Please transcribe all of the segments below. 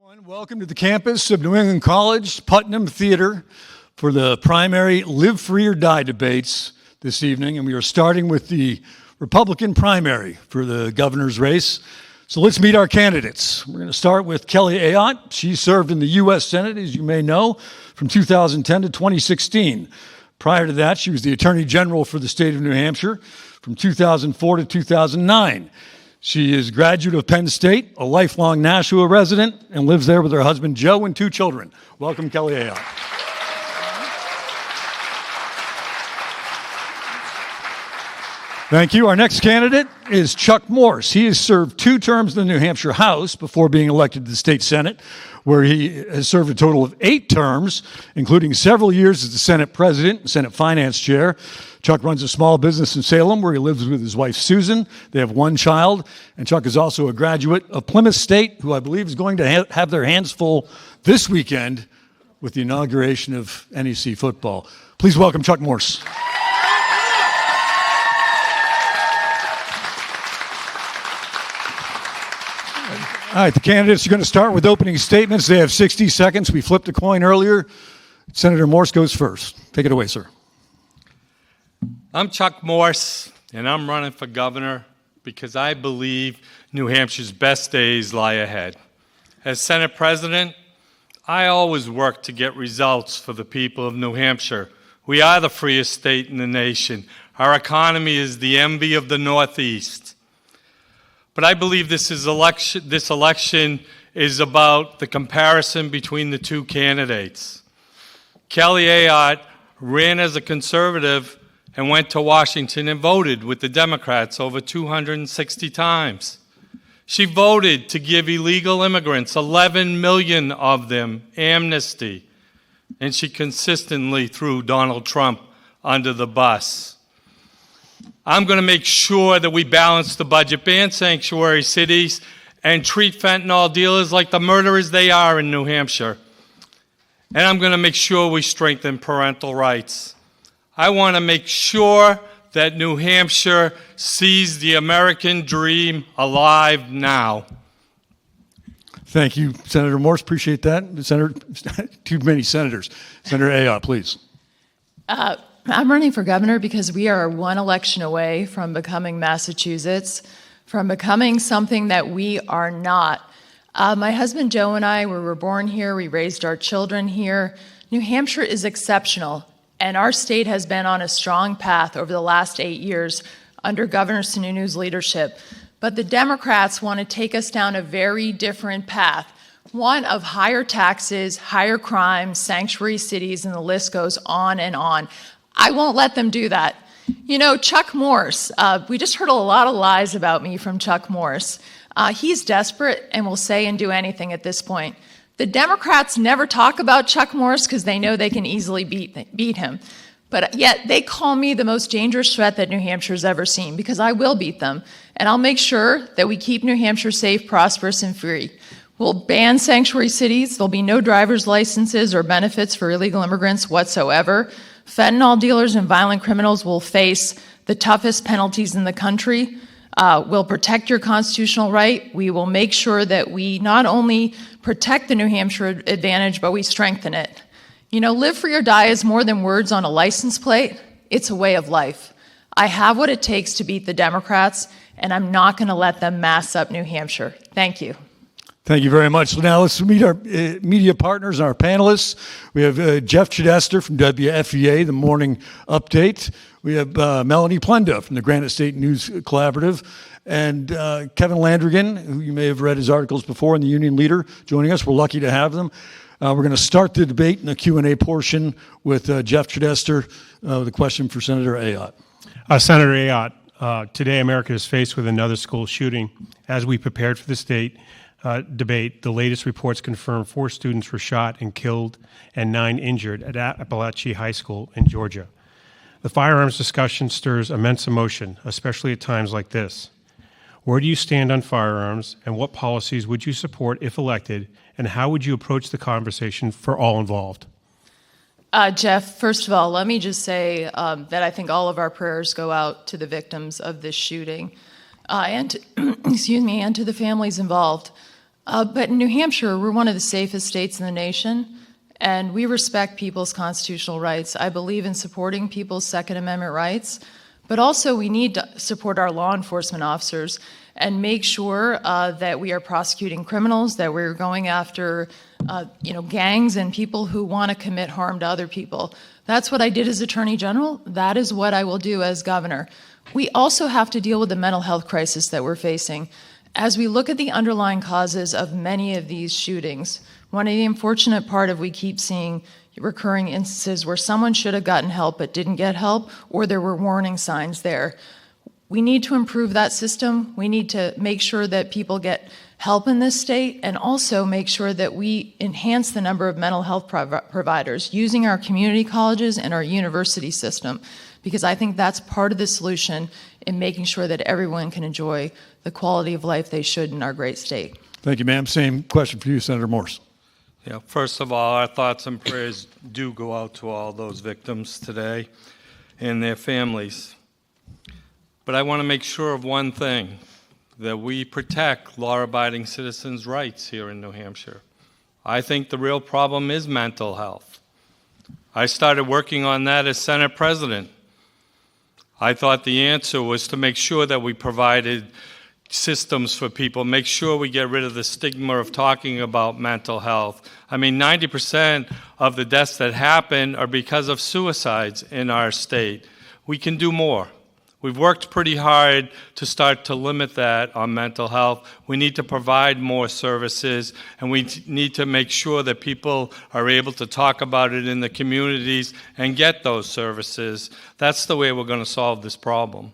Welcome to the campus of New England College Putnam Theater for the primary Live Free or Die debates this evening. And we are starting with the Republican primary for the governor's race. So let's meet our candidates. We're going to start with Kelly Ayotte. She served in the U.S. Senate, as you may know, from 2010 to 2016. Prior to that, she was the Attorney General for the state of New Hampshire from 2004 to 2009. She is a graduate of Penn State, a lifelong Nashua resident, and lives there with her husband, Joe, and 2 children. Welcome, Kelly Ayotte. Thank you. Our next candidate is Chuck Morse. He has served 2 terms in the New Hampshire House before being elected to the state Senate, where he has served a total of 8 terms, including several years as the Senate President and Senate Finance Chair. Chuck runs a small business in Salem where he lives with his wife, Susan. They have 1 child, and Chuck is also a graduate of Plymouth State, who I believe is going to have their hands full this weekend with the inauguration of NEC football. Please welcome Chuck Morse. All right, the candidates are going to start with opening statements. They have 60 seconds. We flipped a coin earlier. Senator Morse goes first. Take it away, sir. I'm Chuck Morse, and I'm running for governor because I believe New Hampshire's best days lie ahead. As Senate President, I always work to get results for the people of New Hampshire. We are the freest state in the nation. Our economy is the envy of the Northeast. But I believe this election is about the comparison between the 2 candidates. Kelly Ayotte ran as a conservative and went to Washington and voted with the Democrats over 260 times. She voted to give illegal immigrants, 11 million of them, amnesty, and she consistently threw Donald Trump under the bus. I'm going to make sure that we balance the budget, ban sanctuary cities, and treat fentanyl dealers like the murderers they are in New Hampshire. And I'm going to make sure we strengthen parental rights. I want to make sure that New Hampshire sees the American dream alive now. Thank you, Senator Morse. Appreciate that. Senator, too many senators. Senator Ayotte, please. I'm running for governor because we are 1 election away from becoming Massachusetts, from becoming something that we are not. My husband Joe and I were born here. We raised our children here. New Hampshire is exceptional. And our state has been on a strong path over the last 8 years under Governor Sununu's leadership. But the Democrats want to take us down a very different path, one of higher taxes, higher crime, sanctuary cities, and the list goes on and on. I won't let them do that. You know, Chuck Morse, we just heard a lot of lies about me from Chuck Morse. He's desperate and will say and do anything at this point. The Democrats never talk about Chuck Morse because they know they can easily beat him. But yet they call me the most dangerous threat that New Hampshire's ever seen because I will beat them. And I'll make sure that we keep New Hampshire safe, prosperous, and free. We'll ban sanctuary cities. There'll be no driver's licenses or benefits for illegal immigrants whatsoever. Fentanyl dealers and violent criminals will face the toughest penalties in the country. We'll protect your constitutional right. We will make sure that we not only protect the New Hampshire advantage, but we strengthen it. You know, live free or die is more than words on a license plate. It's a way of life. I have what it takes to beat the Democrats, and I'm not going to let them mass up New Hampshire. Thank you. Thank you very much. So now let's meet our media partners and our panelists. We have Jeff Chidester from WFEA, the Morning Update. We have Melanie Plenda from the Granite State News Collaborative, and Kevin Landrigan, who you may have read his articles before in the Union Leader, joining us. We're lucky to have them. We're going to start the debate in the Q&A portion with Jeff Chidester with a question for Senator Ayotte. Senator Ayotte, today America is faced with another school shooting. As we prepared for the state debate, the latest reports confirm 4 students were shot and killed and 9 injured at Appalachia High School in Georgia. The firearms discussion stirs immense emotion, especially at times like this. Where do you stand on firearms, and what policies would you support if elected, and how would you approach the conversation for all involved? Jeff, first of all, let me just say that I think all of our prayers go out to the victims of this shooting and to, and to the families involved. But in New Hampshire, we're one of the safest states in the nation, and we respect people's constitutional rights. I believe in supporting people's Second Amendment rights, but also we need to support our law enforcement officers and make sure that we are prosecuting criminals, that we're going after gangs and people who want to commit harm to other people. That's what I did as Attorney General. That is what I will do as governor. We also have to deal with the mental health crisis that we're facing. As we look at the underlying causes of many of these shootings, one of the unfortunate part of we keep seeing recurring instances where someone should have gotten help but didn't get help, or there were warning signs there. We need to improve that system. We need to make sure that people get help in this state, and also make sure that we enhance the number of mental health providers using our community colleges and our university system, because I think that's part of the solution in making sure that everyone can enjoy the quality of life they should in our great state. Thank you, ma'am. Same question for you, Senator Morse. Yeah, first of all, our thoughts and prayers do go out to all those victims today and their families. But I want to make sure of one thing, that we protect law-abiding citizens' rights here in New Hampshire. I think the real problem is mental health. I started working on that as Senate President. I thought the answer was to make sure that we provided systems for people, make sure we get rid of the stigma of talking about mental health. I mean, 90% of the deaths that happen are because of suicides in our state. We can do more. We've worked pretty hard to start to limit that on mental health. We need to provide more services, and we need to make sure that people are able to talk about it in the communities and get those services. That's the way we're going to solve this problem.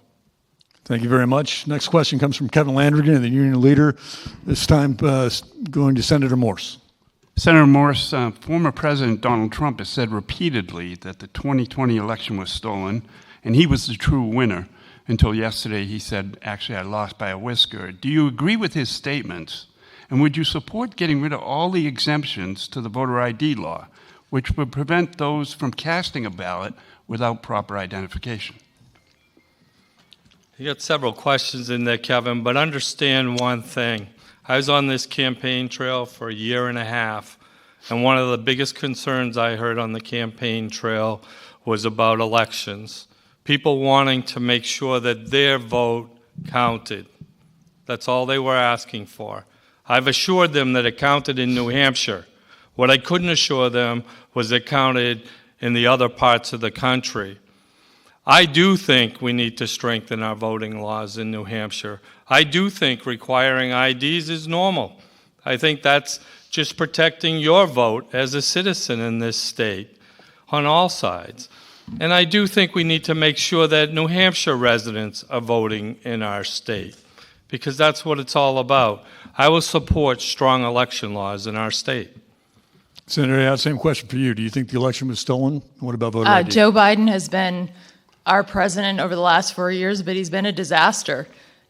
Thank you very much. Next question comes from Kevin Landrigan, the union leader. This time going to Senator Morse. Senator Morse, former President Donald Trump has said repeatedly that the 2020 election was stolen, and he was the true winner. Until yesterday, he said, actually, I lost by a whisker. Do you agree with his statements? And would you support getting rid of all the exemptions to the voter ID law, which would prevent those from casting a ballot without proper identification? You got several questions in there, Kevin, but understand one thing. I was on this campaign trail for a year and a half, and one of the biggest concerns I heard on the campaign trail was about elections. People wanting to make sure that their vote counted. That's all they were asking for. I've assured them that it counted in New Hampshire. What I couldn't assure them was it counted in the other parts of the country. I do think we need to strengthen our voting laws in New Hampshire. I do think requiring IDs is normal. I think that's just protecting your vote as a citizen in this state on all sides. And I do think we need to make sure that New Hampshire residents are voting in our state, because that's what it's all about. I will support strong election laws in our state. Senator Ayotte, same question for you. Do you think the election was stolen? What about voter ID? Joe Biden has been our president over the last 4 years, but he's been a disaster.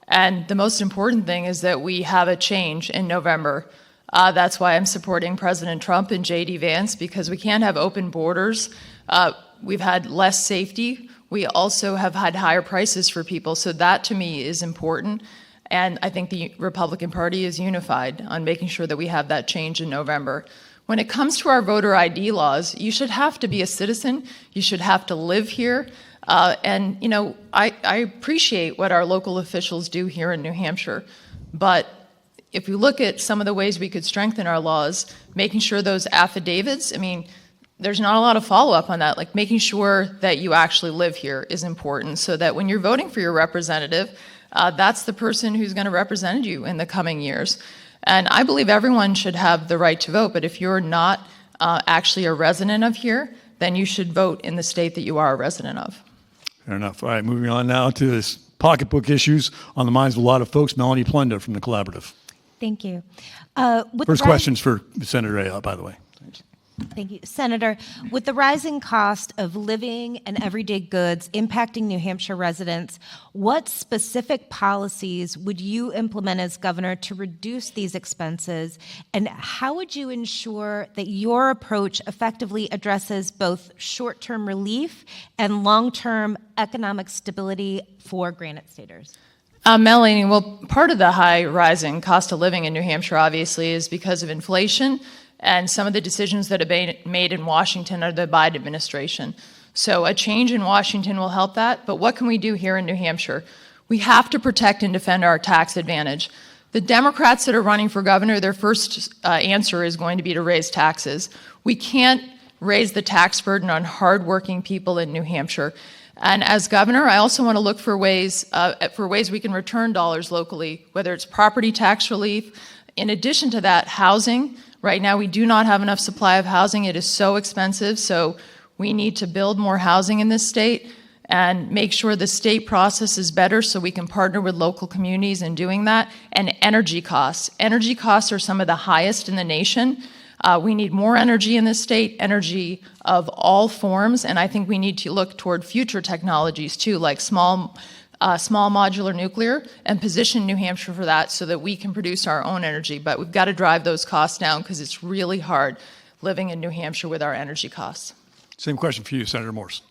And the most important thing is that we have a change in November. That's why I'm supporting President Trump and J.D. Vance, because we can't have open borders. We've had less safety. We also have had higher prices for people. So that, to me, is important. And I think the Republican Party is unified on making sure that we have that change in November. When it comes to our voter ID laws, you should have to be a citizen. You should have to live here. And, you know, I appreciate what our local officials do here in New Hampshire. But if you look at some of the ways we could strengthen our laws, making sure those affidavits, I mean, there's not a lot of follow-up on that. Like, making sure that you actually live here is important, so that when you're voting for your representative, that's the person who's going to represent you in the coming years. And I believe everyone should have the right to vote, but if you're not actually a resident of here, then you should vote in the state that you are a resident of. Fair enough. All right, moving on now to this pocketbook issues on the minds of a lot of folks. Melanie Plenda from the Collaborative. Thank you. First question's for Senator Ayotte, by the way. Thank you. Senator, with the rising cost of living and everyday goods impacting New Hampshire residents, what specific policies would you implement as governor to reduce these expenses? And how would you ensure that your approach effectively addresses both short-term relief and long-term economic stability for Granite Staters? Melanie, well, part of the high rising cost of living in New Hampshire, obviously, is because of inflation and some of the decisions that have been made in Washington under the Biden administration. So a change in Washington will help that, but what can we do here in New Hampshire? We have to protect and defend our tax advantage. The Democrats that are running for governor, their first answer is going to be to raise taxes. We can't raise the tax burden on hardworking people in New Hampshire. And as governor, I also want to look for ways we can return dollars locally, whether it's property tax relief. In addition to that, housing. Right now, we do not have enough supply of housing. It is so expensive, so we need to build more housing in this state and make sure the state process is better so we can partner with local communities in doing that. And energy costs. Energy costs are some of the highest in the nation. We need more energy in this state, energy of all forms, and I think we need to look toward future technologies too, like small modular nuclear, and position New Hampshire for that so that we can produce our own energy. But we've got to drive those costs down because it's really hard living in New Hampshire with our energy costs. Same question for you, Senator Morse.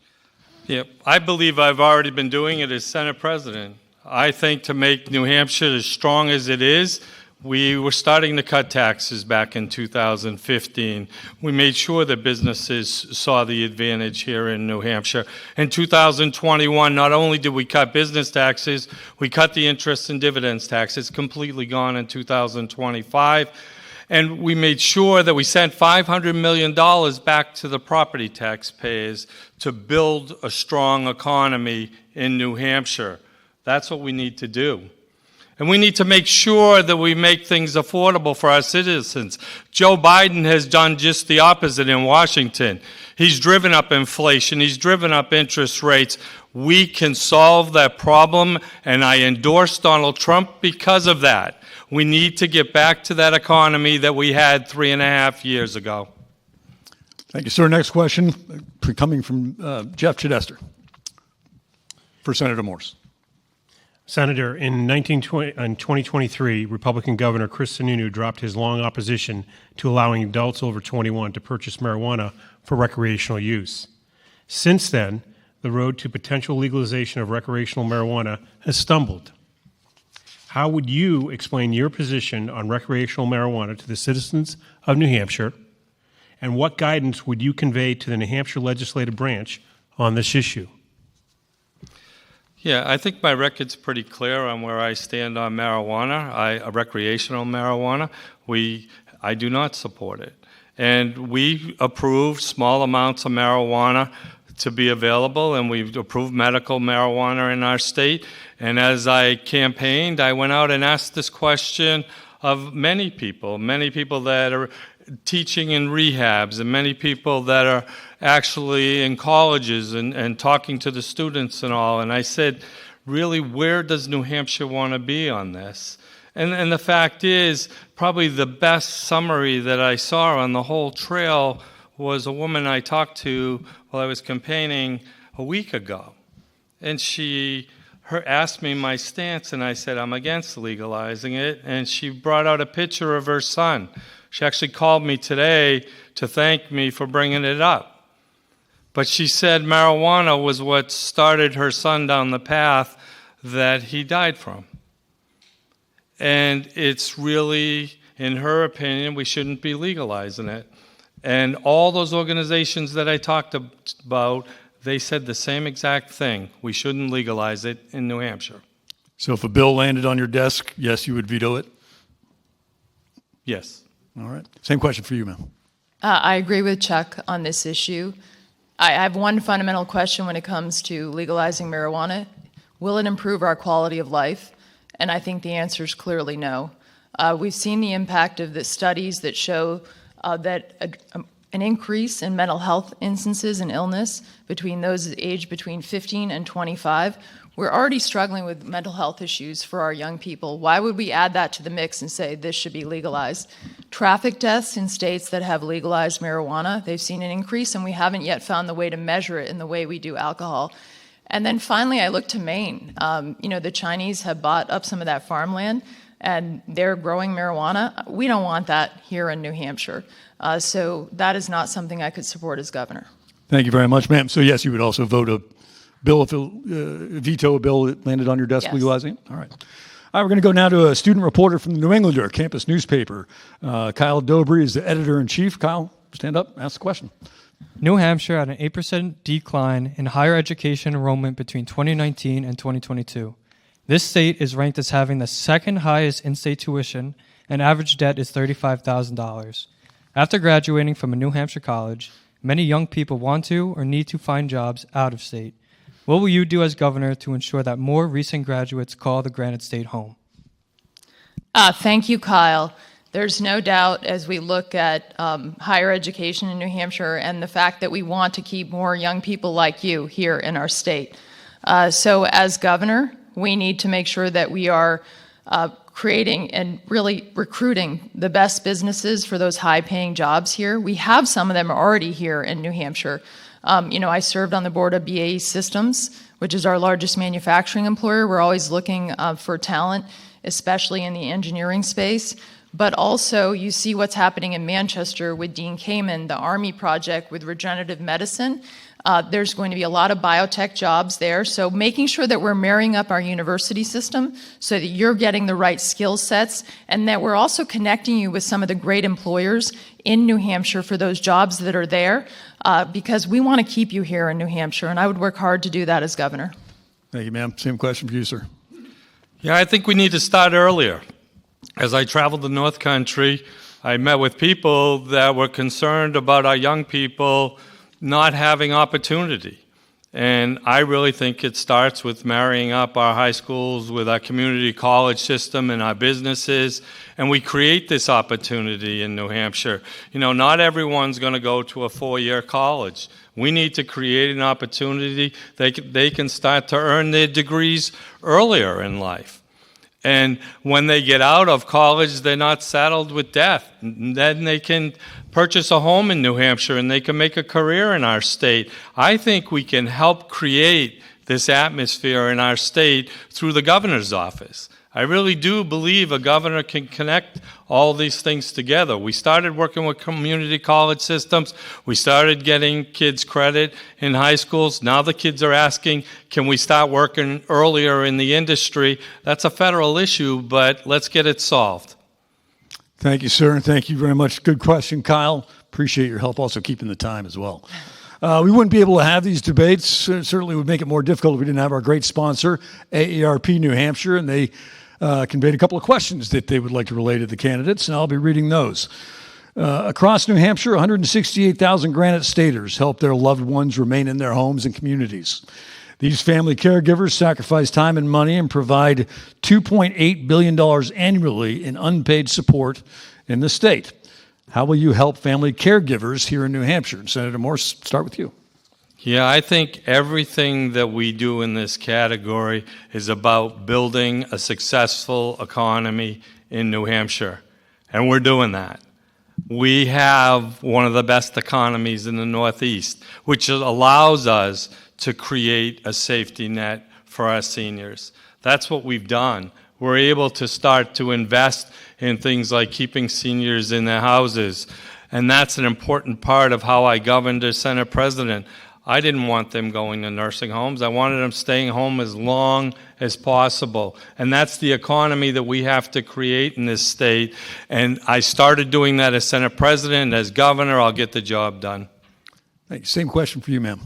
Yep, I believe I've already been doing it as Senate President. I think to make New Hampshire as strong as it is, we were starting to cut taxes back in 2015. We made sure that businesses saw the advantage here in New Hampshire. In 2021, not only did we cut business taxes, we cut the interest and dividends tax. It's completely gone in 2025. And we made sure that we sent $500 million back to the property taxpayers to build a strong economy in New Hampshire. That's what we need to do. And we need to make sure that we make things affordable for our citizens. Joe Biden has done just the opposite in Washington. He's driven up inflation. He's driven up interest rates. We can solve that problem, and I endorse Donald Trump because of that. We need to get back to that economy that we had 3.5 years ago. Thank you, sir. Next question coming from Jeff Chidester for Senator Morse. Senator, in 2023, Republican Governor Chris Sununu dropped his long opposition to allowing adults over 21 to purchase marijuana for recreational use. Since then, the road to potential legalization of recreational marijuana has stumbled. How would you explain your position on recreational marijuana to the citizens of New Hampshire, and what guidance would you convey to the New Hampshire legislative branch on this issue? Yeah, I think my record's pretty clear on where I stand on marijuana, recreational marijuana. I do not support it. And we approved small amounts of marijuana to be available, and we've approved medical marijuana in our state. And as I campaigned, I went out and asked this question of many people that are teaching in rehabs, and many people that are actually in colleges and talking to the students and all. And I said, really, where does New Hampshire want to be on this? And the fact is, probably the best summary that I saw on the whole trail was a woman I talked to while I was campaigning a week ago. And she asked me my stance, and I said, I'm against legalizing it. And she brought out a picture of her son. She actually called me today to thank me for bringing it up. But she said marijuana was what started her son down the path that he died from. And it's really, in her opinion, we shouldn't be legalizing it. And all those organizations that I talked about, they said the same exact thing. We shouldn't legalize it in New Hampshire. So if a bill landed on your desk, yes, you would veto it? Yes. All right. Same question for you, ma'am. I agree with Chuck on this issue. I have one fundamental question when it comes to legalizing marijuana. Will it improve our quality of life? And I think the answer is clearly no. We've seen the impact of the studies that show that an increase in mental health instances and illness between those aged between 15 and 25. We're already struggling with mental health issues for our young people. Why would we add that to the mix and say this should be legalized? Traffic deaths in states that have legalized marijuana, they've seen an increase, and we haven't yet found the way to measure it in the way we do alcohol. And then finally, I look to Maine. The Chinese have bought up some of that farmland, and they're growing marijuana. We don't want that here in New Hampshire. So that is not something I could support as governor. Thank you very much, ma'am. So yes, you would also vote bill, if it, veto a bill that landed on your desk Yes. legalizing it? All right. All right, we're going to go now to a student reporter from the New Englander campus newspaper. Kyle Dobry is the editor-in-chief. Kyle, stand up, ask the question. New Hampshire had an 8% decline in higher education enrollment between 2019 and 2022. This state is ranked as having the second highest in-state tuition, and average debt is $35,000. After graduating from a New Hampshire college, many young people want to or need to find jobs out of state. What will you do as governor to ensure that more recent graduates call the Granite State home? Thank you, Kyle. There's no doubt as we look at higher education in New Hampshire and the fact that we want to keep more young people like you here in our state. So as governor, we need to make sure that we are creating and really recruiting the best businesses for those high-paying jobs here. We have some of them already here in New Hampshire. I served on the board of BAE Systems, which is our largest manufacturing employer. We're always looking for talent, especially in the engineering space. But also, you see what's happening in Manchester with Dean Kamen, the Army project with regenerative medicine. There's going to be a lot of biotech jobs there. So making sure that we're marrying up our university system so that you're getting the right skill sets and that we're also connecting you with some of the great employers in New Hampshire for those jobs that are there, because we want to keep you here in New Hampshire, and I would work hard to do that as governor. Thank you, ma'am. Same question for you, sir. Yeah, I think we need to start earlier. As I traveled the North Country, I met with people that were concerned about our young people not having opportunity. And I really think it starts with marrying up our high schools with our community college system and our businesses, and we create this opportunity in New Hampshire. Not everyone's going to go to a 4-year college. We need to create an opportunity they can start to earn their degrees earlier in life. And when they get out of college, they're not saddled with debt. Then they can purchase a home in New Hampshire and they can make a career in our state. I think we can help create this atmosphere in our state through the governor's office. I really do believe a governor can connect all these things together. We started working with community college systems. We started getting kids credit in high schools. Now the kids are asking, can we start working earlier in the industry? That's a federal issue, but let's get it solved. Thank you, sir, and thank you very much. Good question, Kyle. Appreciate your help also keeping the time as well. We wouldn't be able to have these debates. It certainly would make it more difficult if we didn't have our great sponsor, AARP New Hampshire, and they conveyed a couple of questions that they would like to relay to the candidates, and I'll be reading those. Across New Hampshire, 168,000 Granite Staters help their loved ones remain in their homes and communities. These family caregivers sacrifice time and money and provide $2.8 billion annually in unpaid support in the state. How will you help family caregivers here in New Hampshire? And Senator Morse, start with you. Yeah, I think everything that we do in this category is about building a successful economy in New Hampshire, and we're doing that. We have one of the best economies in the Northeast, which allows us to create a safety net for our seniors. That's what we've done. We're able to start to invest in things like keeping seniors in their houses, and that's an important part of how I governed as Senate President. I didn't want them going to nursing homes. I wanted them staying home as long as possible. And that's the economy that we have to create in this state. And I started doing that as Senate President. As governor, I'll get the job done. Thank you. Same question for you, ma'am.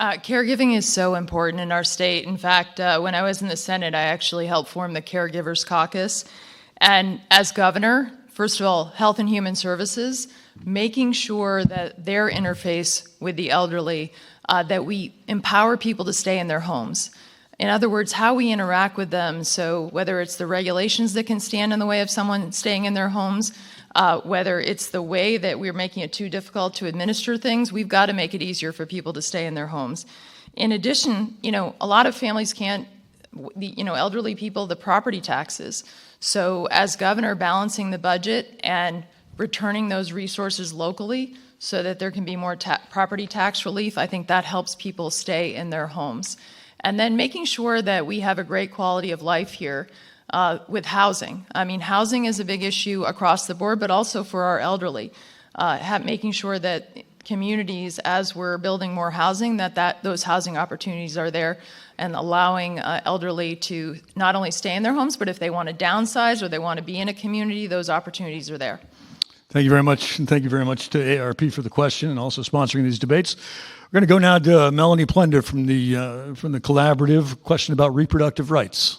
Caregiving is so important in our state. In fact, when I was in the Senate, I actually helped form the Caregivers Caucus. And as governor, first of all, Health and Human Services, making sure that their interface with the elderly, that we empower people to stay in their homes. In other words, how we interact with them, so whether it's the regulations that can stand in the way of someone staying in their homes, whether it's the way that we're making it too difficult to administer things, we've got to make it easier for people to stay in their homes. In addition, a lot of families can't, elderly people, the property taxes. So as governor, balancing the budget and returning those resources locally so that there can be more property tax relief, I think that helps people stay in their homes. And then making sure that we have a great quality of life here with housing. I mean, housing is a big issue across the board, but also for our elderly. Making sure that communities as we're building more housing, that those housing opportunities are there, and allowing elderly to not only stay in their homes, but if they want to downsize or they want to be in a community, those opportunities are there. Thank you very much, and thank you very much to ARP for the question and also sponsoring these debates. We're going to go now to Melanie Plender from the collaborative question about reproductive rights.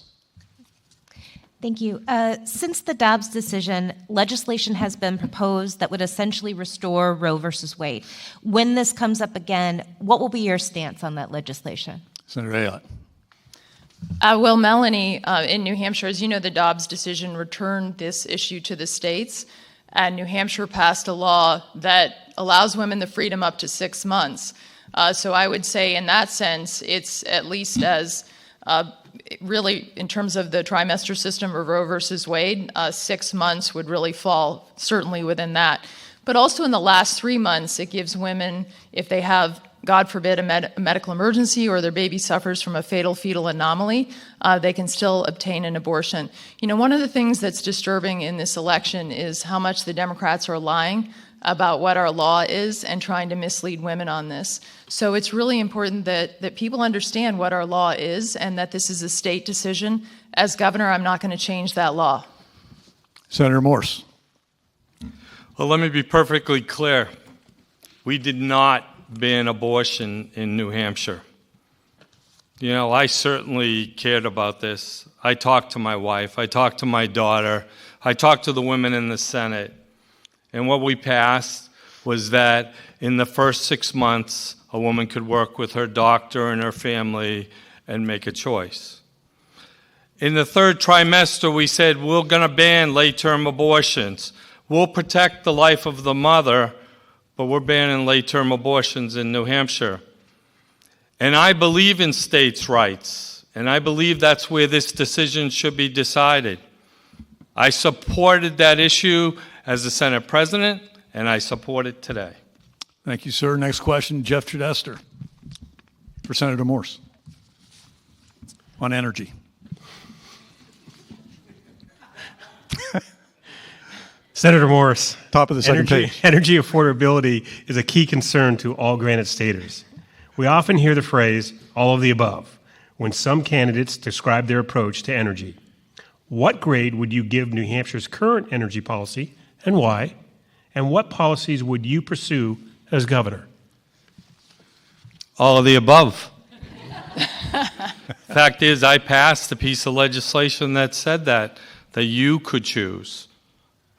Thank you. Since the Dobbs decision, legislation has been proposed that would essentially restore Roe versus Wade. When this comes up again, what will be your stance on that legislation? Senator Ayotte. Well, Melanie, in New Hampshire, as you know, the Dobbs decision returned this issue to the states, and New Hampshire passed a law that allows women the freedom up to 6 months. So I would say in that sense, it's at least as really in terms of the trimester system of Roe versus Wade, 6 months would really fall certainly within that. But also in the last 3 months, it gives women, if they have, God forbid, a medical emergency or their baby suffers from a fatal fetal anomaly, they can still obtain an abortion. You know, one of the things that's disturbing in this election is how much the Democrats are lying about what our law is and trying to mislead women on this. So it's really important that people understand what our law is and that this is a state decision. As governor, I'm not going to change that law. Senator Morse. Well, let me be perfectly clear. We did not ban abortion in New Hampshire. You know, I certainly cared about this. I talked to my wife. I talked to my daughter. I talked to the women in the Senate. And what we passed was that in the first 6 months, a woman could work with her doctor and her family and make a choice. In the third trimester, we said we're going to ban late-term abortions. We'll protect the life of the mother, but we're banning late-term abortions in New Hampshire. And I believe in states' rights, and I believe that's where this decision should be decided. I supported that issue as the Senate President, and I support it today. Thank you, sir. Next question, Jeff Trudester for Senator Morse on energy. Senator Morse, Top of the second page. Energy affordability is a key concern to all Granite Staters. We often hear the phrase, all of the above, when some candidates describe their approach to energy. What grade would you give New Hampshire's current energy policy and why? And what policies would you pursue as governor? All of the above. Fact is, I passed a piece of legislation that said that you could choose.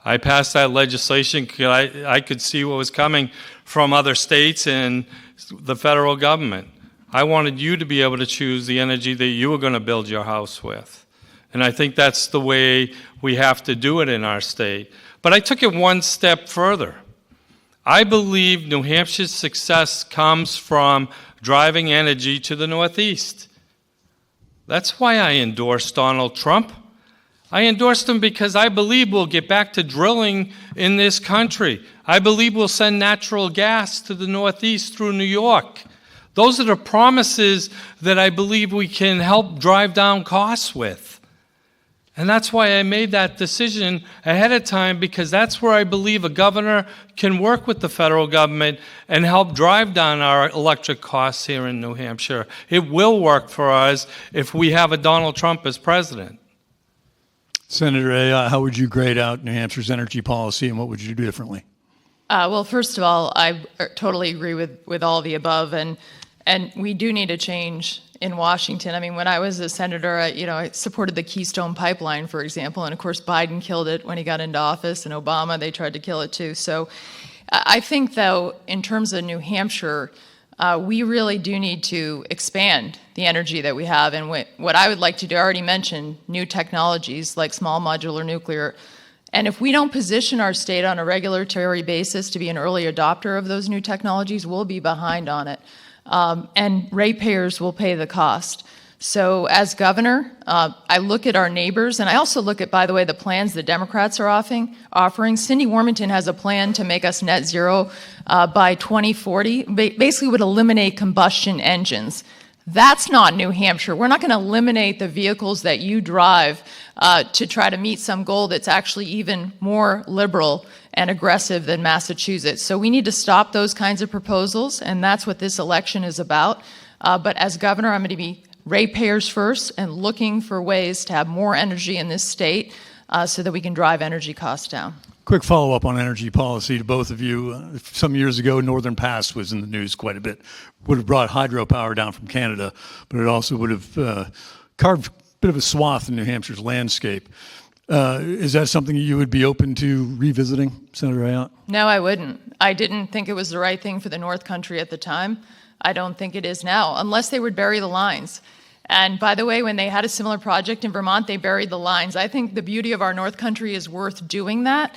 I passed that legislation because I could see what was coming from other states and the federal government. I wanted you to be able to choose the energy that you were going to build your house with. And I think that's the way we have to do it in our state. But I took it one step further. I believe New Hampshire's success comes from driving energy to the Northeast. That's why I endorsed Donald Trump. I endorsed him because I believe we'll get back to drilling in this country. I believe we'll send natural gas to the Northeast through New York. Those are the promises that I believe we can help drive down costs with. And that's why I made that decision ahead of time, because that's where I believe a governor can work with the federal government and help drive down our electric costs here in New Hampshire. It will work for us if we have a Donald Trump as president. Senator Ayotte, how would you grade out New Hampshire's energy policy and what would you do differently? Well, first of all, I totally agree with all the above, and we do need a change in Washington. I mean, when I was a senator, I supported the Keystone Pipeline, for example, and of course Biden killed it when he got into office, and Obama, they tried to kill it too. So I think, though, in terms of New Hampshire, we really do need to expand the energy that we have. And what I would like to do, I already mentioned new technologies like small modular nuclear. And if we don't position our state on a regulatory basis to be an early adopter of those new technologies, we'll be behind on it. And ratepayers will pay the cost. So as governor, I look at our neighbors, and I also look at, by the way, the plans the Democrats are offering. Cindy Warmington has a plan to make us net zero by 2040, basically would eliminate combustion engines. That's not New Hampshire. We're not going to eliminate the vehicles that you drive to try to meet some goal that's actually even more liberal and aggressive than Massachusetts. So we need to stop those kinds of proposals, and that's what this election is about. But as governor, I'm going to be ratepayers first and looking for ways to have more energy in this state so that we can drive energy costs down. Quick follow-up on energy policy to both of you. Some years ago, Northern Pass was in the news quite a bit. Would have brought hydropower down from Canada, but it also would have carved a bit of a swath in New Hampshire's landscape. Is that something you would be open to revisiting, Senator Ayotte? No, I wouldn't. I didn't think it was the right thing for the North Country at the time. I don't think it is now, unless they would bury the lines. And by the way, when they had a similar project in Vermont, they buried the lines. I think the beauty of our North Country is worth doing that.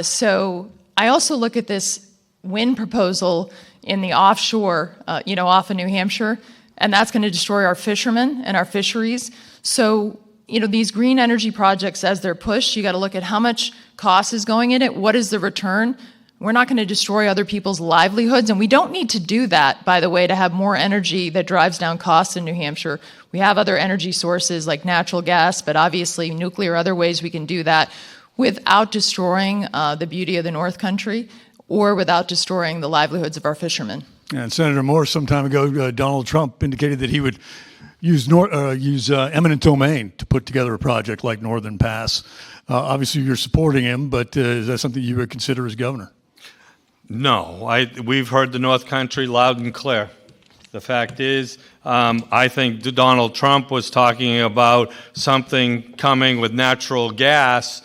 So I also look at this wind proposal in the offshore, off of New Hampshire, and that's going to destroy our fishermen and our fisheries. So, these green energy projects, as they're pushed, you got to look at how much cost is going in it, what is the return. We're not going to destroy other people's livelihoods, and we don't need to do that, by the way, to have more energy that drives down costs in New Hampshire. We have other energy sources like natural gas, but obviously nuclear, other ways we can do that without destroying the beauty of the North Country or without destroying the livelihoods of our fishermen. And Senator Morse, some time ago, Donald Trump indicated that he would use eminent domain to put together a project like Northern Pass. Obviously, you're supporting him, but is that something you would consider as governor? No, we've heard the North Country loud and clear. The fact is, I think Donald Trump was talking about something coming with natural gas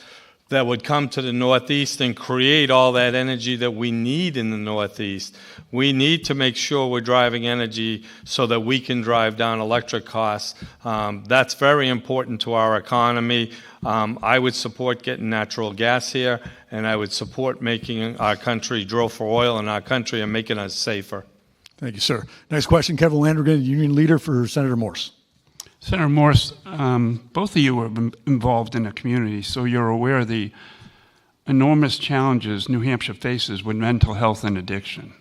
that would come to the Northeast and create all that energy that we need in the Northeast. We need to make sure we're driving energy so that we can drive down electric costs. That's very important to our economy. I would support getting natural gas here, and I would support making our country drill for oil in our country and making us safer. Thank you, sir. Next question, Kevin Landrigan, Union Leader for Senator Morse. Senator Morse, both of you are involved in the community, so you're aware of the enormous challenges New Hampshire faces with mental health and addiction.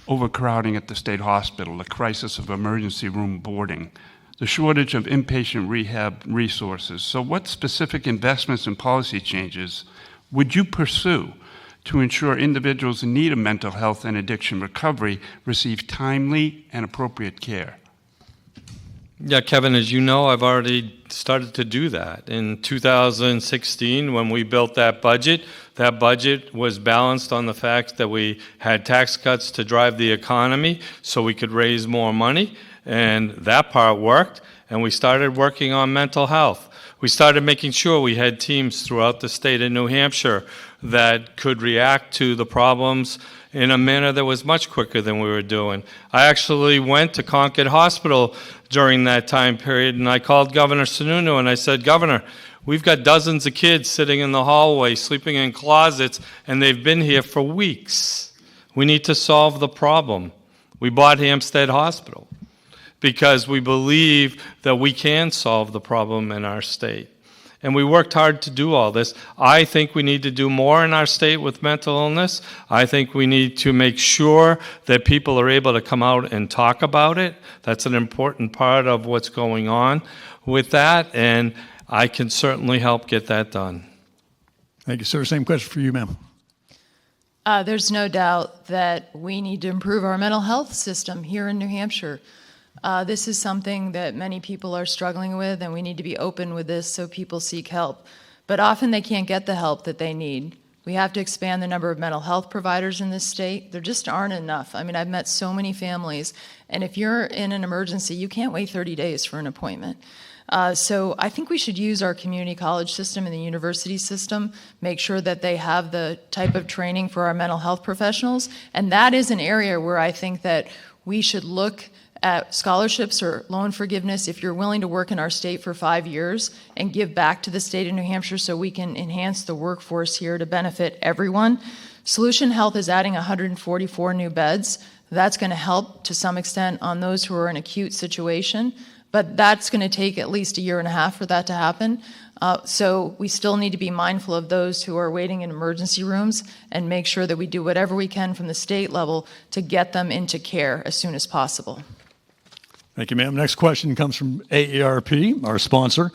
Overcrowding at the state hospital, the crisis of emergency room boarding, the shortage of inpatient rehab resources. So what specific investments and policy changes would you pursue to ensure individuals in need of mental health and addiction recovery receive timely and appropriate care? Yeah, Kevin, as you know, I've already started to do that. In 2016, when we built that budget was balanced on the fact that we had tax cuts to drive the economy so we could raise more money, and that part worked, and we started working on mental health. We started making sure we had teams throughout the state of New Hampshire that could react to the problems in a manner that was much quicker than we were doing. I actually went to Concord Hospital during that time period, and I called Governor Sununu and I said, Governor, we've got dozens of kids sitting in the hallway, sleeping in closets, and they've been here for weeks. We need to solve the problem. We bought Hampstead Hospital because we believe that we can solve the problem in our state. And we worked hard to do all this. I think we need to do more in our state with mental illness. I think we need to make sure that people are able to come out and talk about it. That's an important part of what's going on with that, and I can certainly help get that done. Thank you, sir. Same question for you, ma'am. There's no doubt that we need to improve our mental health system here in New Hampshire. This is something that many people are struggling with, and we need to be open with this so people seek help. But often they can't get the help that they need. We have to expand the number of mental health providers in this state. There just aren't enough. I mean, I've met so many families, and if you're in an emergency, you can't wait 30 days for an appointment. So I think we should use our community college system and the university system, make sure that they have the type of training for our mental health professionals, and that is an area where I think that we should look at scholarships or loan forgiveness if you're willing to work in our state for 5 years and give back to the state of New Hampshire so we can enhance the workforce here to benefit everyone. Solution Health is adding 144 new beds. That's going to help to some extent on those who are in acute situation, but that's going to take at least 1.5 years for that to happen. So we still need to be mindful of those who are waiting in emergency rooms and make sure that we do whatever we can from the state level to get them into care as soon as possible. Thank you, ma'am. Next question comes from AARP, our sponsor.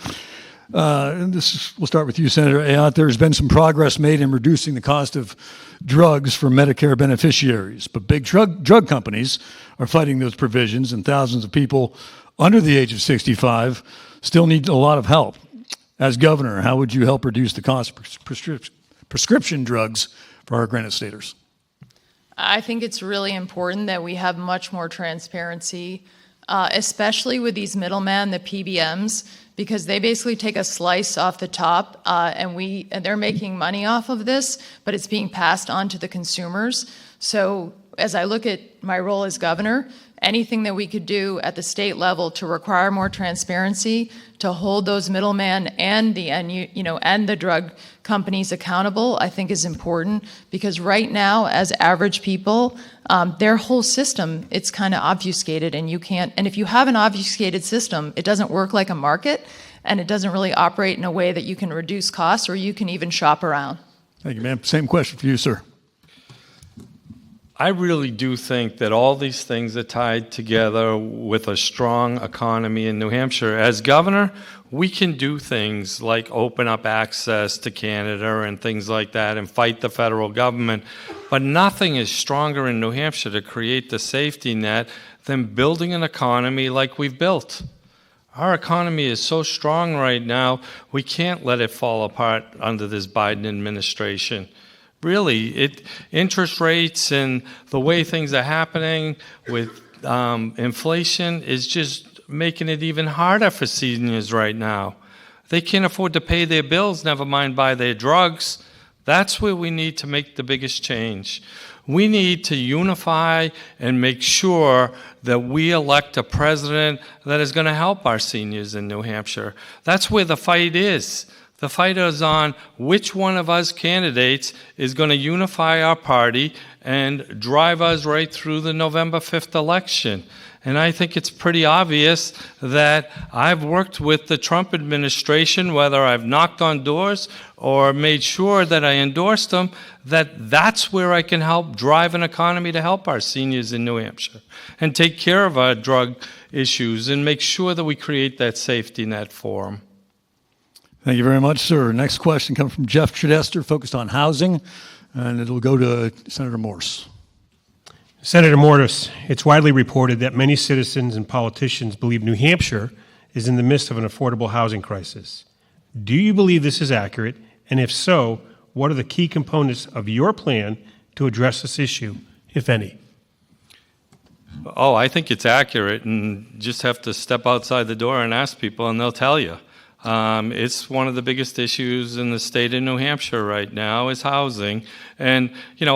We'll start with you, Senator Ayotte. There's been some progress made in reducing the cost of drugs for Medicare beneficiaries, but big drug companies are fighting those provisions, and thousands of people under the age of 65 still need a lot of help. As governor, how would you help reduce the cost of prescription drugs for our Granite Staters? I think it's really important that we have much more transparency, especially with these middlemen, the PBMs, because they basically take a slice off the top, and they're making money off of this, but it's being passed on to the consumers. So as I look at my role as governor, anything that we could do at the state level to require more transparency, to hold those middlemen and the drug companies accountable, I think is important, because right now, as average people, their whole system, it's kind of obfuscated, and if you have an obfuscated system, it doesn't work like a market, and it doesn't really operate in a way that you can reduce costs or you can even shop around. Thank you, ma'am. Same question for you, sir. I really do think that all these things are tied together with a strong economy in New Hampshire. As governor, we can do things like open up access to Canada and things like that and fight the federal government, but nothing is stronger in New Hampshire to create the safety net than building an economy like we've built. Our economy is so strong right now, we can't let it fall apart under this Biden administration. Really, interest rates and the way things are happening with inflation is just making it even harder for seniors right now. They can't afford to pay their bills, never mind buy their drugs. That's where we need to make the biggest change. We need to unify and make sure that we elect a president that is going to help our seniors in New Hampshire. That's where the fight is. The fight is on which one of us candidates is going to unify our party and drive us right through the November 5th election. And I think it's pretty obvious that I've worked with the Trump administration, whether I've knocked on doors or made sure that I endorsed them, that's where I can help drive an economy to help our seniors in New Hampshire and take care of our drug issues and make sure that we create that safety net for them. Thank you very much, sir. Next question comes from Jeff Tredester, focused on housing, and it'll go to Senator Morse. Senator Morse, it's widely reported that many citizens and politicians believe New Hampshire is in the midst of an affordable housing crisis. Do you believe this is accurate? And if so, what are the key components of your plan to address this issue, if any? Oh, I think it's accurate, and just have to step outside the door and ask people, and they'll tell you. It's one of the biggest issues in the state of New Hampshire right now is housing. And,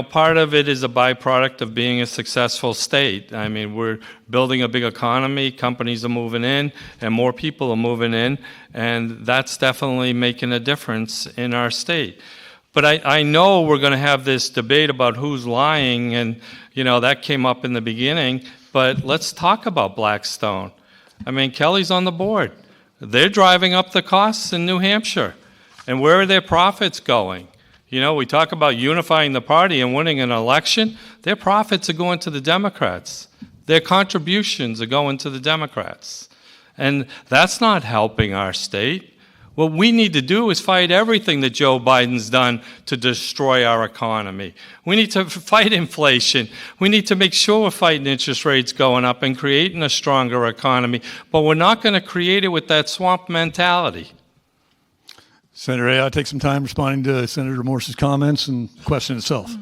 part of it is a byproduct of being a successful state. I mean, we're building a big economy, companies are moving in, and more people are moving in, and that's definitely making a difference in our state. But I know we're going to have this debate about who's lying, and, that came up in the beginning, but let's talk about Blackstone. I mean, Kelly's on the board. They're driving up the costs in New Hampshire. And where are their profits going? We talk about unifying the party and winning an election. Their profits are going to the Democrats. Their contributions are going to the Democrats. And that's not helping our state. What we need to do is fight everything that Joe Biden's done to destroy our economy. We need to fight inflation. We need to make sure we're fighting interest rates going up and creating a stronger economy. But we're not going to create it with that swamp mentality. Senator Ayotte, take some time responding to Senator Morse's comments and question itself.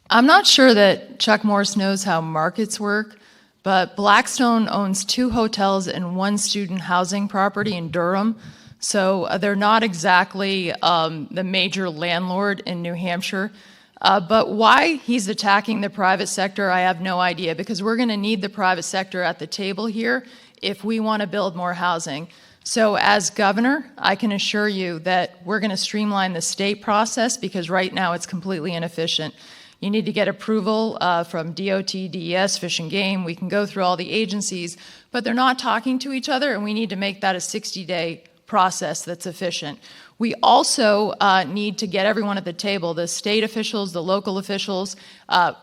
I'm not sure that Chuck Morse knows how markets work, but Blackstone owns 2 hotels and 1 student housing property in Durham. So they're not exactly the major landlord in New Hampshire. But why he's attacking the private sector, I have no idea, because we're going to need the private sector at the table here if we want to build more housing. So as governor, I can assure you that we're going to streamline the state process, because right now it's completely inefficient. You need to get approval from DOT, DES, Fish and Game. We can go through all the agencies, but they're not talking to each other, and we need to make that a 60-day process that's efficient. We also need to get everyone at the table, the state officials, the local officials,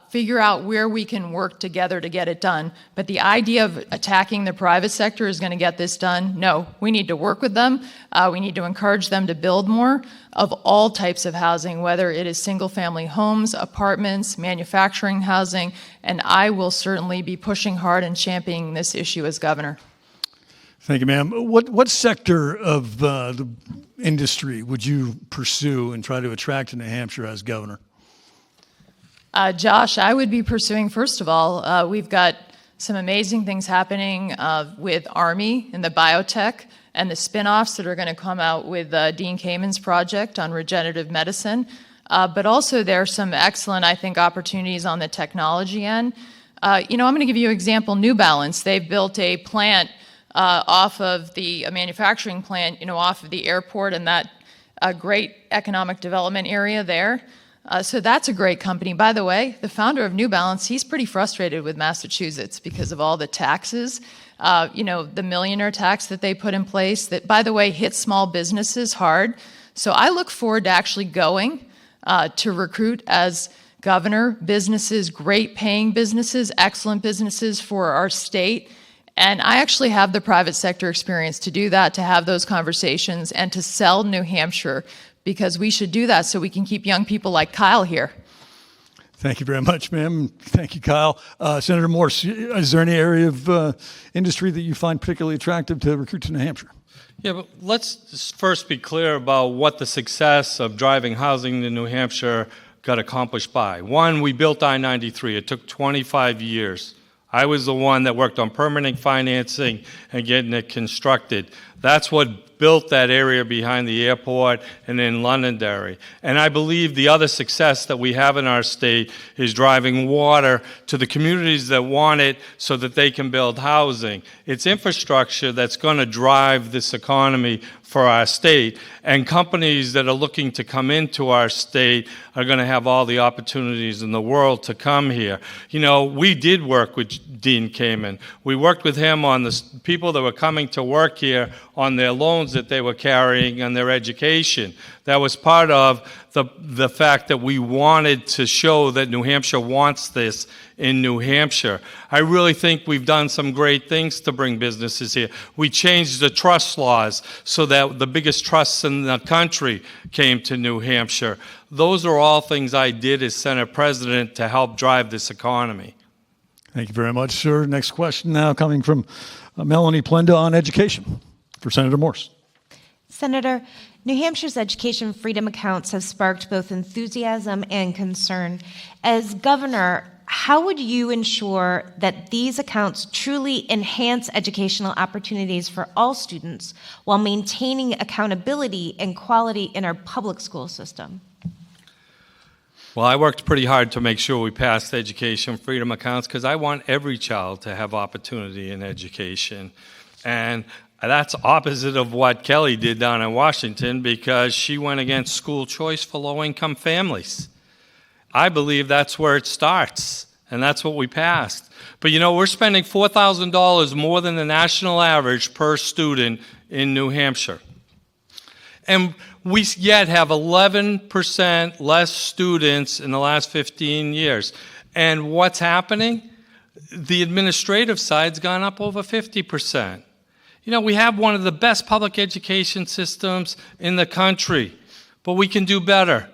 figure out where we can work together to get it done. But the idea of attacking the private sector is going to get this done. No, we need to work with them. We need to encourage them to build more of all types of housing, whether it is single-family homes, apartments, manufacturing housing, and I will certainly be pushing hard and championing this issue as governor. Thank you, ma'am. What sector of the industry would you pursue and try to attract to New Hampshire as governor? Josh, I would be pursuing, first of all, we've got some amazing things happening with Army and the biotech and the spin-offs that are going to come out with Dean Kamen's project on regenerative medicine. But also there are some excellent, I think, opportunities on the technology end. I'm going to give you an example, New Balance. They've built a plant off of a manufacturing plant, off of the airport and that great economic development area there. So that's a great company. By the way, the founder of New Balance, he's pretty frustrated with Massachusetts because of all the taxes, the millionaire tax that they put in place that, by the way, hits small businesses hard. So I look forward to actually going to recruit as governor businesses, great paying businesses, excellent businesses for our state. And I actually have the private sector experience to do that, to have those conversations, and to sell New Hampshire, because we should do that so we can keep young people like Kyle here. Thank you very much, ma'am. Thank you, Kyle. Senator Morse, is there any area of industry that you find particularly attractive to recruit to New Hampshire? Yeah, but let's first be clear about what the success of driving housing in New Hampshire got accomplished by. One, we built I-93. It took 25 years. I was the one that worked on permanent financing and getting it constructed. That's what built that area behind the airport and in Londonderry. And I believe the other success that we have in our state is driving water to the communities that want it so that they can build housing. It's infrastructure that's going to drive this economy for our state, and companies that are looking to come into our state are going to have all the opportunities in the world to come here. We did work with Dean Kamen. We worked with him on the people that were coming to work here on their loans that they were carrying and their education. That was part of the fact that we wanted to show that New Hampshire wants this in New Hampshire. I really think we've done some great things to bring businesses here. We changed the trust laws so that the biggest trusts in the country came to New Hampshire. Those are all things I did as Senate President to help drive this economy. Thank you very much, sir. Next question now coming from Melanie Plenda on education for Senator Morse. Senator, New Hampshire's education freedom accounts have sparked both enthusiasm and concern. As governor, how would you ensure that these accounts truly enhance educational opportunities for all students while maintaining accountability and quality in our public school system? Well, I worked pretty hard to make sure we passed education freedom accounts because I want every child to have opportunity in education. And that's opposite of what Kelly did down in Washington because she went against school choice for low-income families. I believe that's where it starts, and that's what we passed. But we're spending $4,000 more than the national average per student in New Hampshire. And we yet have 11% less students in the last 15 years. And what's happening? The administrative side's gone up over 50%. We have one of the best public education systems in the country, but we can do better.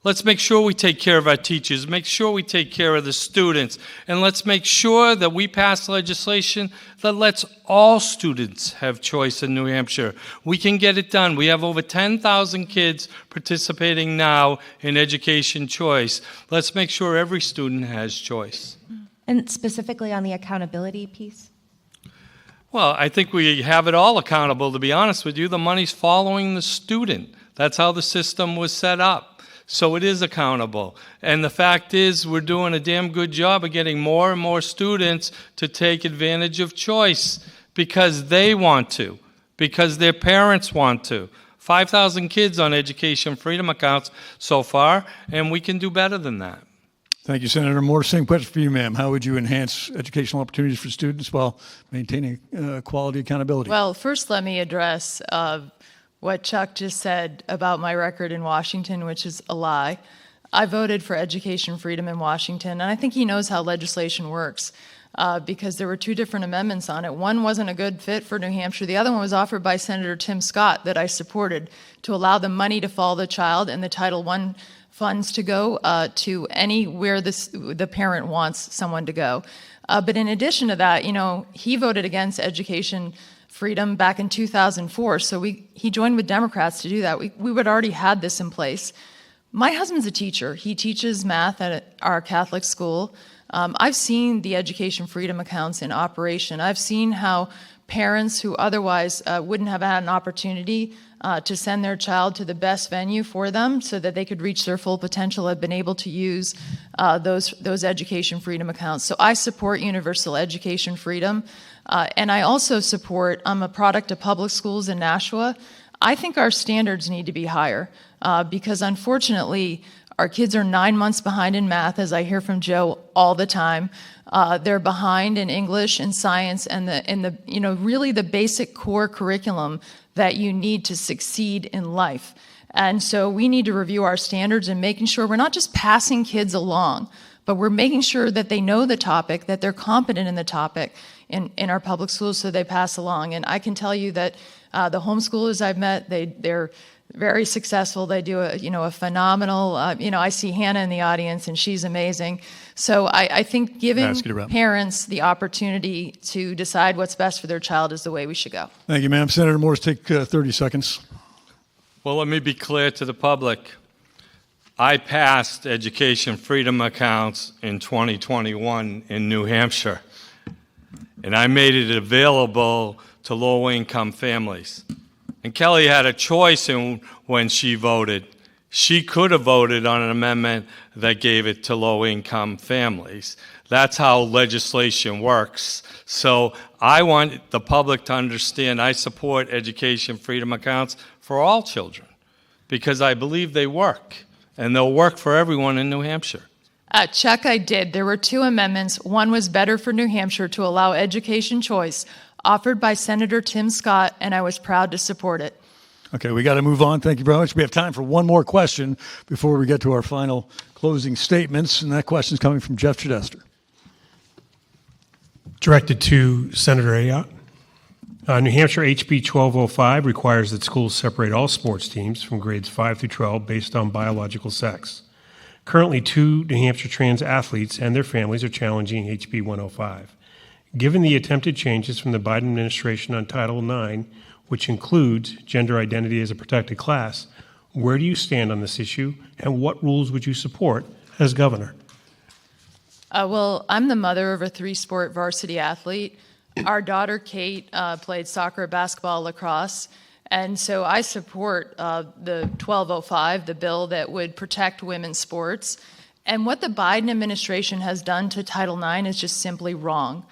Let's make sure we take care of our teachers, make sure we take care of the students, and let's make sure that we pass legislation that lets all students have choice in New Hampshire. We can get it done. We have over 10,000 kids participating now in education choice. Let's make sure every student has choice. And specifically on the accountability piece? Well, I think we have it all accountable, to be honest with you. The money's following the student. That's how the system was set up. So it is accountable. And the fact is, we're doing a damn good job of getting more and more students to take advantage of choice because they want to, because their parents want to. 5,000 kids on education freedom accounts so far, and we can do better than that. Thank you, Senator Morse. Same question for you, ma'am. How would you enhance educational opportunities for students while maintaining quality accountability? Well, first let me address what Chuck just said about my record in Washington, which is a lie. I voted for education freedom in Washington, and I think he knows how legislation works because there were two different amendments on it. One wasn't a good fit for New Hampshire. The other one was offered by Senator Tim Scott that I supported to allow the money to follow the child and the Title I funds to go to anywhere the parent wants someone to go. But in addition to that, he voted against education freedom back in 2004, so he joined with Democrats to do that. We would already had this in place. My husband's a teacher. He teaches math at our Catholic school. I've seen the education freedom accounts in operation. I've seen how parents who otherwise wouldn't have had an opportunity to send their child to the best venue for them so that they could reach their full potential have been able to use those education freedom accounts. So I support universal education freedom. And I also support, I'm a product of public schools in Nashua. I think our standards need to be higher because unfortunately, our kids are 9 months behind in math, as I hear from Joe all the time. They're behind in English and science and really the basic core curriculum that you need to succeed in life. And so we need to review our standards and making sure we're not just passing kids along, but we're making sure that they know the topic, that they're competent in the topic in our public schools so they pass along. And I can tell you that the homeschoolers I've met, they're very successful. They do a phenomenal, I see Hannah in the audience and she's amazing. So I think giving parents the opportunity to decide what's best for their child is the way we should go. Thank you, ma'am. Senator Morse, take 30 seconds. Well, let me be clear to the public. I passed education freedom accounts in 2021 in New Hampshire, and I made it available to low-income families. And Kelly had a choice when she voted. She could have voted on an amendment that gave it to low-income families. That's how legislation works. So I want the public to understand I support education freedom accounts for all children because I believe they work, and they'll work for everyone in New Hampshire. Chuck, I did. There were two amendments. One was better for New Hampshire to allow education choice, offered by Senator Tim Scott, and I was proud to support it. Okay, we got to move on. Thank you very much. We have time for one more question before we get to our final closing statements, and that question is coming from Jeff Chidester. Directed to Senator Ayotte. New Hampshire HB 1205 requires that schools separate all sports teams from grades 5 through 12 based on biological sex. Currently, 2 New Hampshire trans athletes and their families are challenging HB 105. Given the attempted changes from the Biden administration on Title IX, which includes gender identity as a protected class, where do you stand on this issue, and what rules would you support as governor? Well, I'm the mother of a 3-sport varsity athlete. Our daughter, Kate, played soccer, basketball, lacrosse, and so I support the 1205, the bill that would protect women's sports. And what the Biden administration has done to Title IX is just simply wrong.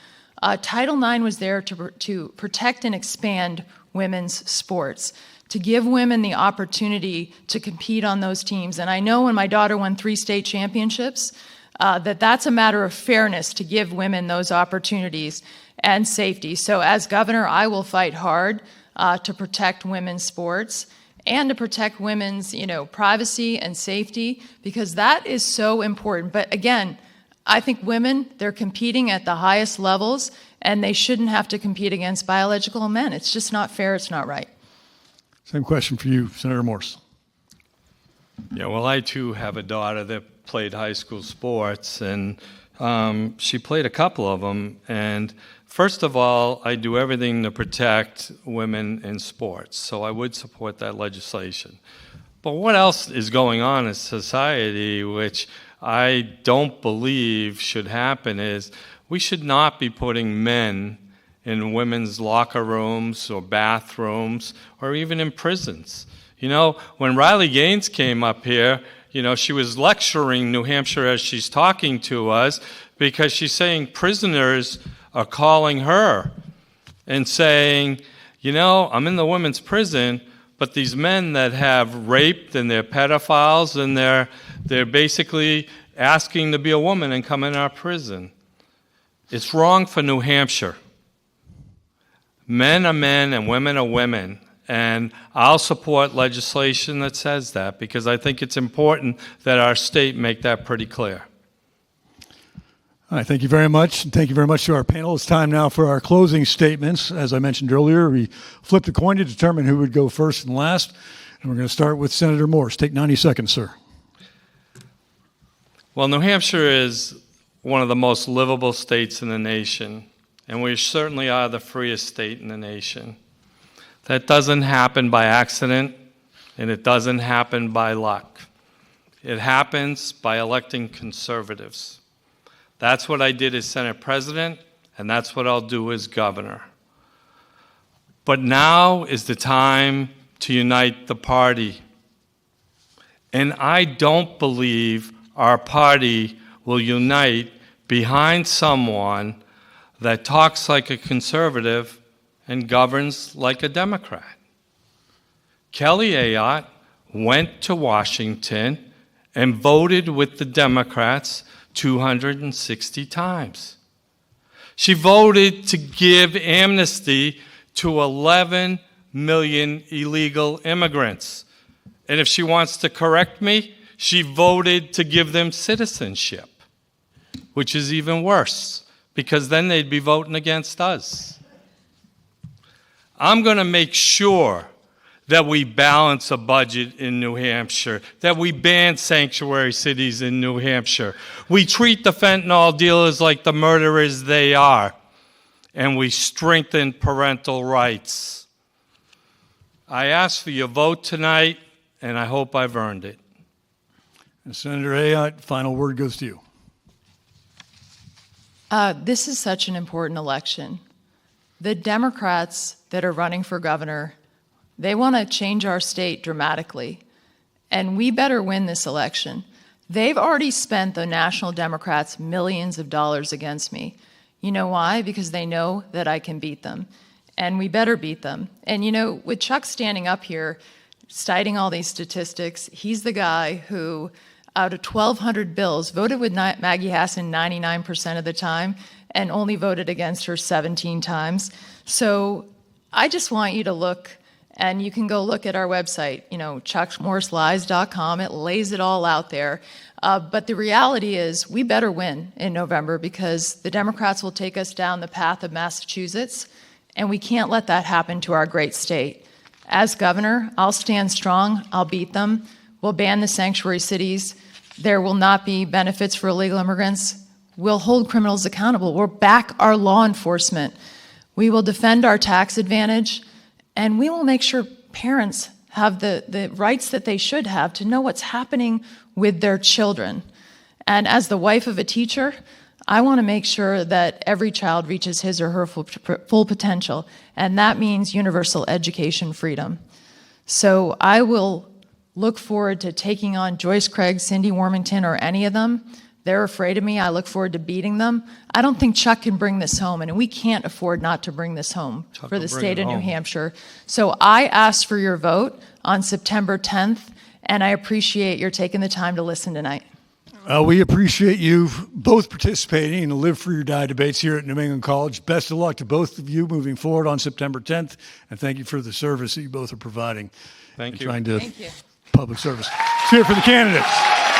Title IX was there to protect and expand women's sports, to give women the opportunity to compete on those teams. And I know when my daughter won 3 state championships, that's a matter of fairness to give women those opportunities and safety. So as governor, I will fight hard to protect women's sports and to protect women's, privacy and safety, because that is so important. But again, I think women, they're competing at the highest levels, and they shouldn't have to compete against biological men. It's just not fair. It's not right. Same question for you, Senator Morse. Yeah, well, I too have a daughter that played high school sports, and she played a couple of them. And first of all, I do everything to protect women in sports, so I would support that legislation. But what else is going on in society which I don't believe should happen is we should not be putting men in women's locker rooms or bathrooms or even in prisons. When Riley Gaines came up here, she was lecturing New Hampshire as she's talking to us because she's saying prisoners are calling her and saying, I'm in the women's prison, but these men that have raped and they're pedophiles and they're basically asking to be a woman and come in our prison. It's wrong for New Hampshire. Men are men and women are women. And I'll support legislation that says that because I think it's important that our state make that pretty clear. All right, thank you very much. And thank you very much to our panel. It's time now for our closing statements. As I mentioned earlier, we flipped a coin to determine who would go first and last. And we're going to start with Senator Morse. Take 90 seconds, sir. Well, New Hampshire is one of the most livable states in the nation, and we certainly are the freest state in the nation. That doesn't happen by accident, and it doesn't happen by luck. It happens by electing conservatives. That's what I did as Senate President, and that's what I'll do as governor. But now is the time to unite the party. And I don't believe our party will unite behind someone that talks like a conservative and governs like a Democrat. Kelly Ayotte went to Washington and voted with the Democrats 260 times. She voted to give amnesty to 11 million illegal immigrants. And if she wants to correct me, she voted to give them citizenship, which is even worse, because then they'd be voting against us. I'm going to make sure that we balance a budget in New Hampshire, that we ban sanctuary cities in New Hampshire. We treat the fentanyl dealers like the murderers they are, and we strengthen parental rights. I ask for your vote tonight, and I hope I've earned it. And Senator Ayotte, final word goes to you. This is such an important election. The Democrats that are running for governor, they want to change our state dramatically, and we better win this election. They've already spent, the National Democrats, millions of dollars against me. You know why? Because they know that I can beat them, and we better beat them. And you know, with Chuck standing up here, citing all these statistics, he's the guy who, out of 1,200 bills, voted with Maggie Hassan 99% of the time and only voted against her 17 times. So I just want you to look, and you can go look at our website, chuckmorselies.com. It lays it all out there. But the reality is we better win in November because the Democrats will take us down the path of Massachusetts, and we can't let that happen to our great state. As governor, I'll stand strong. I'll beat them. We'll ban the sanctuary cities. There will not be benefits for illegal immigrants. We'll hold criminals accountable. We'll back our law enforcement. We will defend our tax advantage, and we will make sure parents have the rights that they should have to know what's happening with their children. And as the wife of a teacher, I want to make sure that every child reaches his or her full potential, and that means universal education freedom. So I will look forward to taking on Joyce Craig, Cindy Warmington, or any of them. They're afraid of me. I look forward to beating them. I don't think Chuck can bring this home, and we can't afford not to bring this home for the state of New Hampshire. So I ask for your vote on September 10th, and I appreciate your taking the time to listen tonight. We appreciate you both participating in the Live Free or Die debates here at New England College. Best of luck to both of you moving forward on September 10th, and thank you for the service that you both are providing. Thank you. Trying to Thank you. public service. Let's hear it for the candidates.